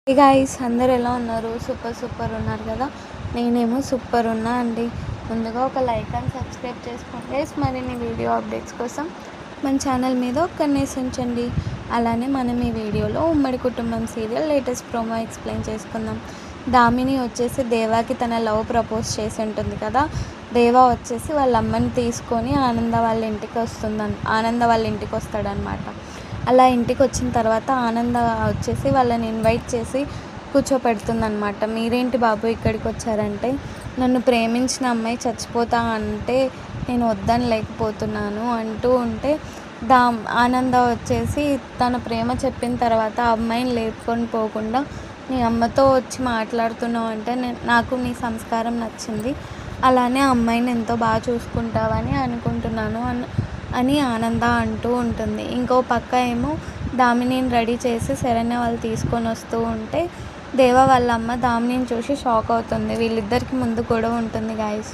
Hey guys, అందరు ఎలా ఉన్నారు? సూపర్ ఉన్నారు కదా. నేనేమో సూపర్ ఉన్నా అండి. ముందుగా ఒక లైక్ అండ్ సబ్స్క్రైబ్ చేసుకోండి. మరిన్ని వీడియో అప్డేట్స్ కోసం మన ఛానల్ మీద ఒక కన్నేసి ఉంచండి. అలానే మనం ఈ వీడియోలో ఉమ్మడి కుటుంబం సీరియల్ లేటెస్ట్ ప్రోమో ఎక్స్ప్లెయిన్ చేసుకుందాం. దామిని వచ్చేసి దేవాకి తన లవ్ ప్రపోజ్ చేసి ఉంటుంది కదా. దేవా వచ్చేసి వాళ్ళ అమ్మని తీసుకొని ఆనంద వాళ్ళ ఇంటికి వస్తాడనమాట. అలా ఇంటికి వచ్చిన తర్వాత ఆనంద వచ్చేసి వాళ్ళని ఇన్వైట్ చేసి కూర్చోపెడుతుందనమాట. మీరేంటి బాబు ఇక్కడికి వచ్చారంటే, నన్ను ప్రేమించిన అమ్మాయి చచ్చిపోతా అంటే నేను వద్దని లేకపోతున్నాను అంటూ ఉంటే, ఆనంద వచ్చేసి తన ప్రేమ చెప్పిన తర్వాత ఆ అమ్మాయిని లేపుకొని పోకుండా నీ అమ్మతో వచ్చి మాట్లాడుతున్నావు అంటే నాకు నీ సంస్కారం నచ్చింది, అలానే ఆ అమ్మాయిని ఎంతో బాగా చూసుకుంటావని అనుకుంటున్నాను అని ఆనంద అంటూ ఉంటుంది. ఇంకో పక్క ఏమో దామినిని రెడీ చేసి శరణ్య వాళ్ళు తీసుకొని వస్తూ ఉంటే దేవ వాళ్ళ అమ్మ దామినిని చూసి షాక్ అవుతుంది. వీళ్ళిద్దరికి ముందు గొడవ ఉంటుంది గాయస్.